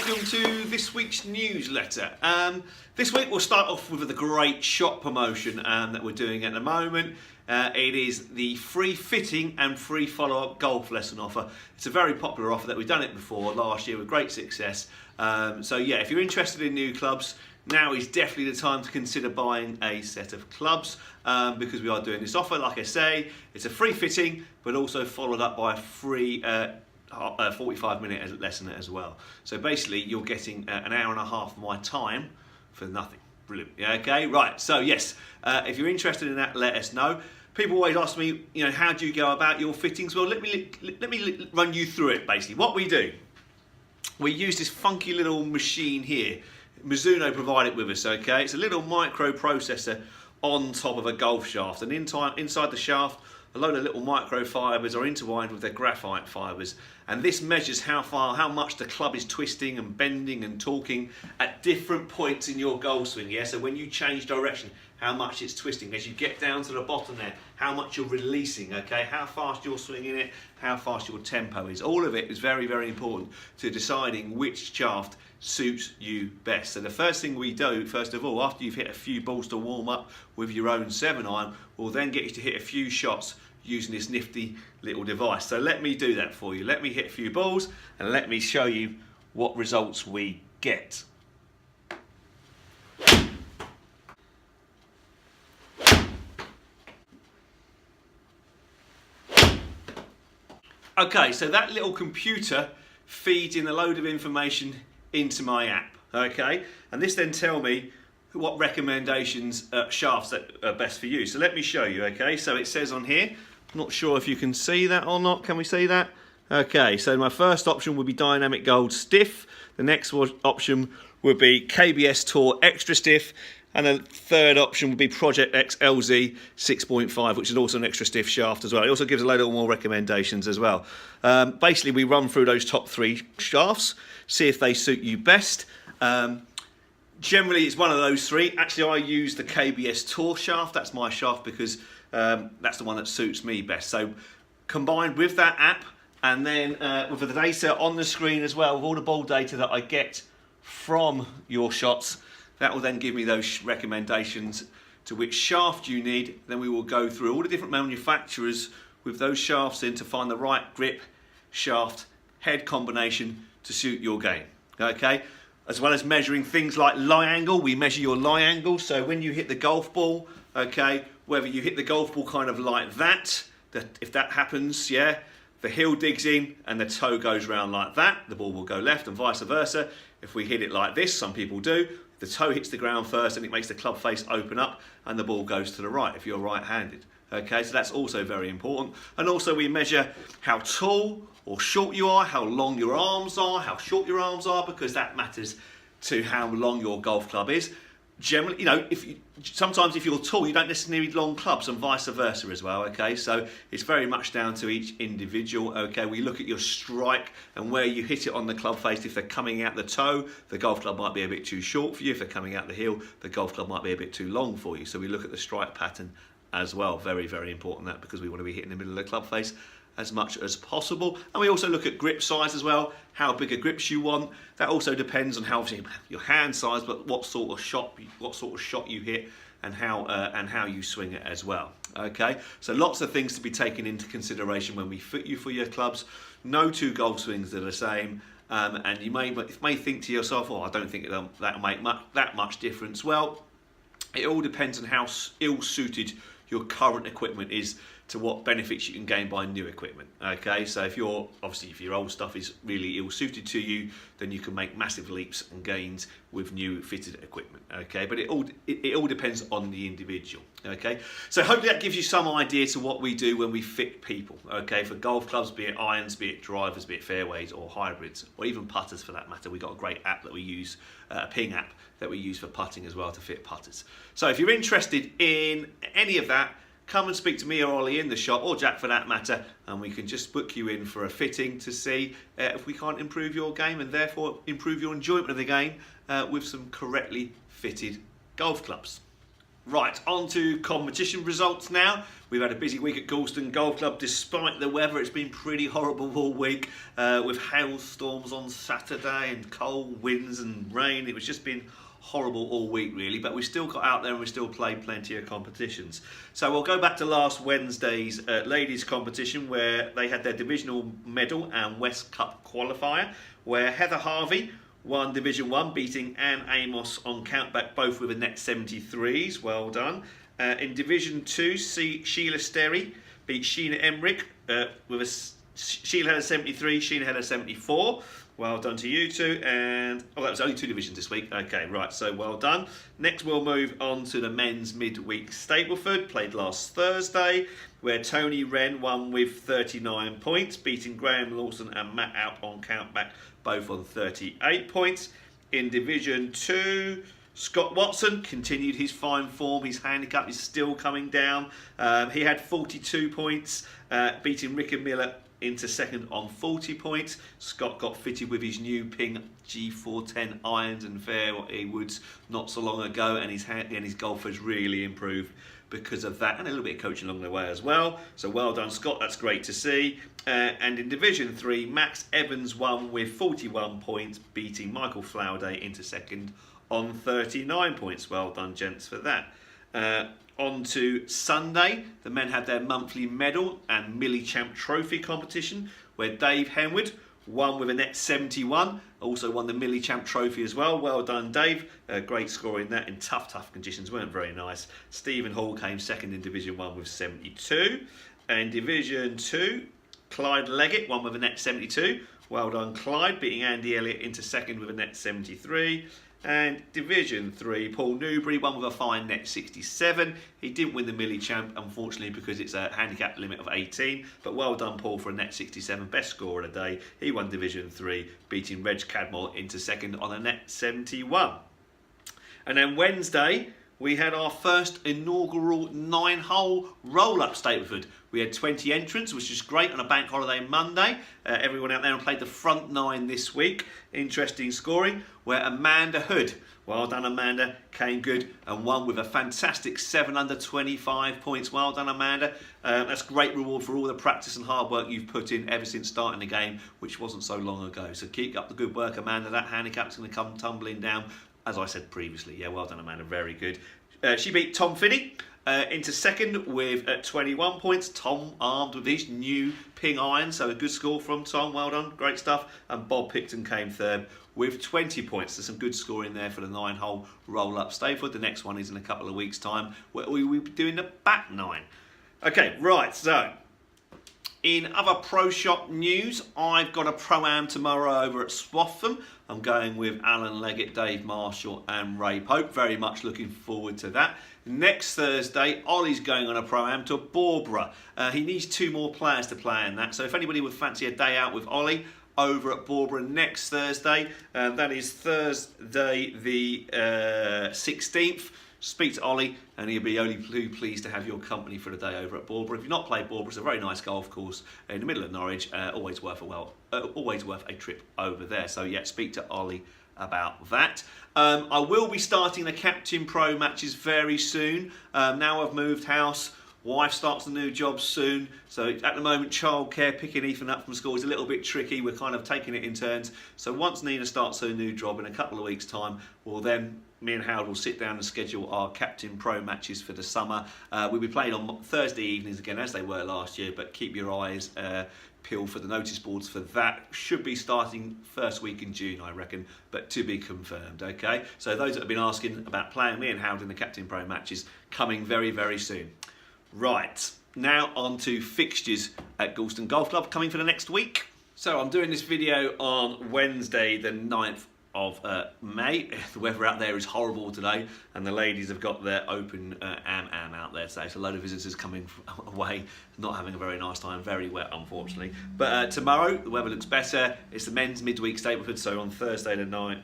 welcome to this week's newsletter. This week we'll start off with the great shop promotion that we're doing at the moment. It is the free fitting and free follow-up golf lesson offer. It's a very popular offer that we've done it before last year with great success. So yeah, if you're interested in new clubs, now is definitely the time to consider buying a set of clubs because we are doing this offer. Like I say, it's a free fitting, but also followed up by a free 45-minute lesson as well. So basically, you're getting an hour and a half of my time for nothing. Brilliant. Yeah, okay, right. So yes, if you're interested in that, let us know. People always ask me, how do you go about your fittings? Well, let me run you through it. Basically, what we do, we use this funky little machine here. Mizuno provide it with us. Okay, it's a little microprocessor on top of a golf shaft, and inside the shaft, a load of little microfibers are intertwined with their graphite fibers, and this measures how much the club is twisting and bending and torquing at different points in your golf swing. Yeah, so when you change direction, how much it's twisting. As you get down to the bottom there, how much you're releasing. Okay, how fast you're swinging it, how fast your tempo is. All of it is very, very important to deciding which shaft suits you best. So the first thing we do, first of all, after you've hit a few balls to warm up with your own 7-iron, we'll then get you to hit a few shots using this nifty little device. So let me do that for you. Let me hit a few balls and let me show you what results we get. Okay, so that little computer feeds in a load of information into my app, okay? And this then tell me what recommendations shafts that are best for you. So let me show you, okay? So it says on here, I'm not sure if you can see that or not. Can we see that? Okay, so my first option would be Dynamic Gold Stiff. The next option would be KBS Tour Extra Stiff. And the third option would be Project X LZ 6.5, which is also an extra stiff shaft as well. It also gives a load of more recommendations as well. Basically, we run through those top 3 shafts, see if they suit you best. Generally, it's one of those 3. Actually, I use the KBS Tour shaft. That's my shaft because that's the one that suits me best. So combined with that app and then with the data on the screen as well, with all the ball data that I get from your shots, that will then give me those recommendations to which shaft you need. Then we will go through all the different manufacturers with those shafts in to find the right grip, shaft, head combination to suit your game. Okay, as well as measuring things like lie angle, we measure your lie angle. So when you hit the golf ball, okay, whether you hit the golf ball kind of like that if that happens, yeah, the heel digs in and the toe goes round like that, the ball will go left, and vice versa. If we hit it like this, some people do, the toe hits the ground first and it makes the club face open up and the ball goes to the right if you're right-handed. Okay, so that's also very important. And also we measure how tall or short you are, how long your arms are, how short your arms are, because that matters to how long your golf club is. Generally, sometimes if you're tall, you don't necessarily need long clubs, and vice versa as well. Okay, so it's very much down to each individual. Okay, we look at your strike and where you hit it on the club face. If they're coming out the toe, the golf club might be a bit too short for you. If they're coming out the heel, the golf club might be a bit too long for you. So we look at the strike pattern as well. Very, very important that, because we want to be hitting the middle of the club face as much as possible. And we also look at grip size as well, how big a grips you want. That also depends on how, obviously, your hand size, but what sort of shot you hit and how you swing it as well. Okay, so lots of things to be taken into consideration when we fit you for your clubs. No 2 golf swings are the same. And you may think to yourself, I don't think that'll make that much difference. Well, it all depends on how ill-suited your current equipment is to what benefits you can gain by new equipment. Okay, so if your old stuff is really ill-suited to you, then you can make massive leaps and gains with new fitted equipment. Okay, but it all depends on the individual. Okay, so hopefully that gives you some idea to what we do when we fit people. Okay, for golf clubs, be it irons, be it drivers, be it fairways or hybrids, or even putters for that matter. We've got a great app that we use, a Ping app that we use for putting as well to fit putters. So if you're interested in any of that, come and speak to me or Ollie in the shop, or Jack for that matter, and we can just book you in for a fitting to see if we can't improve your game and therefore improve your enjoyment of the game with some correctly fitted golf clubs. Right, on to competition results now. We've had a busy week at Gorleston Golf Club despite the weather. It's been pretty horrible all week with hailstorms on Saturday and cold winds and rain. It's just been horrible all week really, but we still got out there and we still played plenty of competitions. So we'll go back to last Wednesday's ladies competition where they had their divisional medal and West Cup qualifier, where Heather Harvey won Division 1, beating Anne Amos on countback, both with a net 73s. Well done. In Division 2, Sheila Sterry beat Sheena Emmerich with a Sheila had a 73, Sheena had a 74. Well done to you two. And that was only 2 divisions this week. Okay, right, so well done. Next we'll move on to the men's midweek Stapleford, played last Thursday, where Tony Wren won with 39 points, beating Graham Lawson and Matt Out on countback, both on 38 points. In Division 2, Scott Watson continued his fine form. His handicap is still coming down. He had 42 points, beating Rick and Miller into second on 40 points. Scott got fitted with his new Ping G410 irons and fairway woods not so long ago, and his golf has really improved because of that, and a little bit of coaching along the way as well. So well done, Scott, that's great to see. And in Division 3, Max Evans won with 41 points, beating Michael Flowerday into second on 39 points. Well done, gents, for that. On to Sunday, the men had their monthly medal and Millie Champ Trophy competition, where Dave Henwood won with a net 71, also won the Millie Champ Trophy as well. Well done, Dave. Great score in that in tough conditions, weren't very nice. Stephen Hall came second in Division 1 with 72. And Division 2, Clyde Leggett won with a net 72. Well done, Clyde, beating Andy Elliott into second with a net 73. And Division 3, Paul Newbury won with a fine net 67. He didn't win the Millie Champ, unfortunately, because it's a handicap limit of 18. But well done, Paul, for a net 67, best score of the day. He won Division 3, beating Reg Cadmore into second on a net 71. And then Wednesday, we had our first inaugural 9-hole roll-up Stapleford. We had 20 entrants, which is great on a bank holiday Monday. Everyone out there played the front 9 this week. Interesting scoring, where Amanda Hood, well done Amanda, came good and won with a fantastic 7 under 25 points. Well done Amanda. That's great reward for all the practice and hard work you've put in ever since starting the game, which wasn't so long ago. So keep up the good work, Amanda. That handicap's going to come tumbling down, as I said previously. Yeah, well done Amanda, very good. She beat Tom Finney into second with 21 points. Tom armed with his new Ping iron, so a good score from Tom, well done, great stuff. And Bob Picton came third with 20 points. There's some good scoring there for the 9-hole roll-up Stapleford. The next one is in a couple of weeks' time, where we will be doing the back 9. Okay, right, so in other Pro Shop news, I've got a Pro-Am tomorrow over at Swaffham. I'm going with Alan Leggett, Dave Marshall and Ray Pope. Very much looking forward to that. Next Thursday, Ollie's going on a Pro-Am to Barbara. He needs 2 more players to play in that. So if anybody would fancy a day out with Ollie over at Barbara next Thursday, that is Thursday the 16th. Speak to Ollie and he'll be only too pleased to have your company for the day over at Barbara. If you've not played Barbara, it's a very nice golf course in the middle of Norwich. Always worth a trip over there. So yeah, speak to Ollie about that. I will be starting the Captain Pro matches very soon. Now I've moved house. Wife starts a new job soon, so at the moment childcare, picking Ethan up from school is a little bit tricky. We're kind of taking it in turns. So once Nina starts her new job in a couple of weeks' time, me and Howard will sit down and schedule our Captain Pro matches for the summer. We'll be playing on Thursday evenings again, as they were last year, but keep your eyes peeled for the notice boards for that. Should be starting first week in June, I reckon, but to be confirmed, okay? So those that have been asking about playing me and Howard in the Captain Pro matches, coming very, very soon. Right, now on to fixtures at Gorleston Golf Club coming for the next week. So I'm doing this video on Wednesday the 9th of May. The weather out there is horrible today and the ladies have got their open am out there today. So a load of visitors coming away, not having a very nice time, very wet unfortunately. But tomorrow the weather looks better. It's the men's midweek Stapleford, so on Thursday the 9th,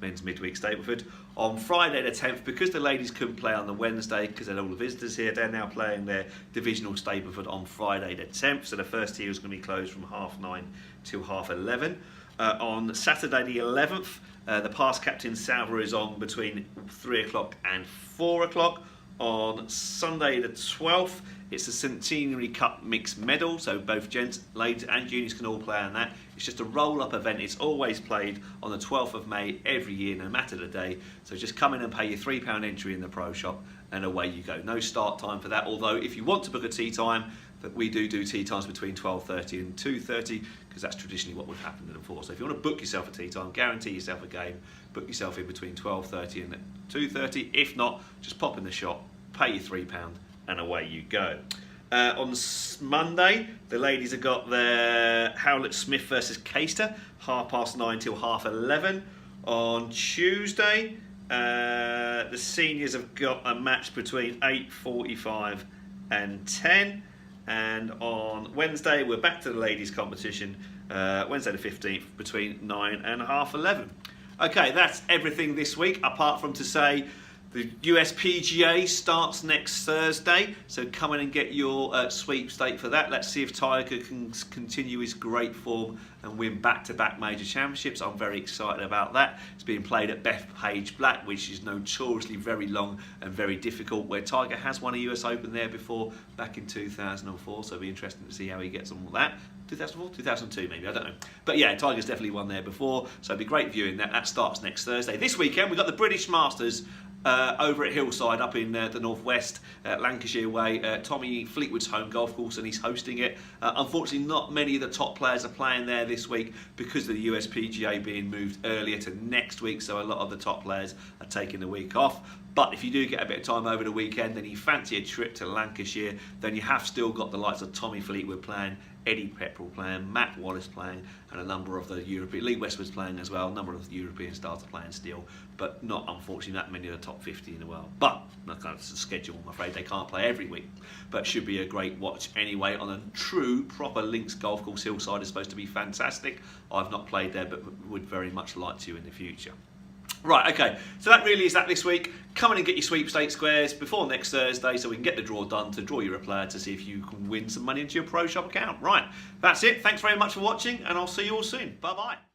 men's midweek Stapleford. On Friday the 10th, because the ladies couldn't play on the Wednesday because they had all the visitors here, they're now playing their divisional Stapleford on Friday the 10th. So the first tee is going to be closed from 9:30 till 11:30. On Saturday the 11th, The past captain Salver is on between 3 o'clock and 4 o'clock. On Sunday the 12th, it's the Centenary Cup Mixed Medal, so both gents, ladies and juniors can all play on that. It's just a roll-up event. It's always played on the 12th of May every year, no matter the day. So just come in and pay your £3 entry in the pro shop and away you go. No start time for that, although if you want to book a tea time, we do tea times between 12:30 and 2:30 because that's traditionally what would happen before. So if you want to book yourself a tea time, guarantee yourself a game, book yourself in between 12:30 and 2:30. If not, just pop in the shop, pay your £3 and away you go. On Monday, the ladies have got their Howlett Smith versus Caister, 9:30 till 11:30. On Tuesday, the seniors have got a match between 8:45 and 10. And on Wednesday, we're back to the ladies' competition, Wednesday the 15th, between 9 and half 11. Okay, that's everything this week, apart from to say the USPGA starts next Thursday, so come in and get your sweepstake for that. Let's see if Tiger can continue his great form and win back-to-back major championships. I'm very excited about that. It's being played at Bethpage Black, which is notoriously very long and very difficult, where Tiger has won a US Open there before, back in 2004, so it'll be interesting to see how he gets on with that. 2004? 2002 maybe, I don't know. But yeah, Tiger's definitely won there before, so it'll be great viewing that. That starts next Thursday. This weekend, we've got the British Masters over at Hillside up in the northwest, Lancashire way. Tommy Fleetwood's home golf course, and he's hosting it. Unfortunately, not many of the top players are playing there this week because of the USPGA being moved earlier to next week, so a lot of the top players are taking the week off. But if you do get a bit of time over the weekend and you fancy a trip to Lancashire, then you have still got the likes of Tommy Fleetwood playing, Eddie Pepperell playing, Matt Wallace playing, and a number of the European, Lee Westwood's playing as well, a number of the European stars are playing still, but not unfortunately that many of the top 50 in the world. But that's the schedule, I'm afraid they can't play every week, but should be a great watch anyway on a true proper links golf course. Hillside is supposed to be fantastic. I've not played there, but would very much like to in the future. Right, okay, so that really is that this week. Come in and get your sweepstakes squares before next Thursday so we can get the draw done to draw you a player to see if you can win some money into your Pro Shop account. Right, that's it. Thanks very much for watching, and I'll see you all soon. Bye-bye.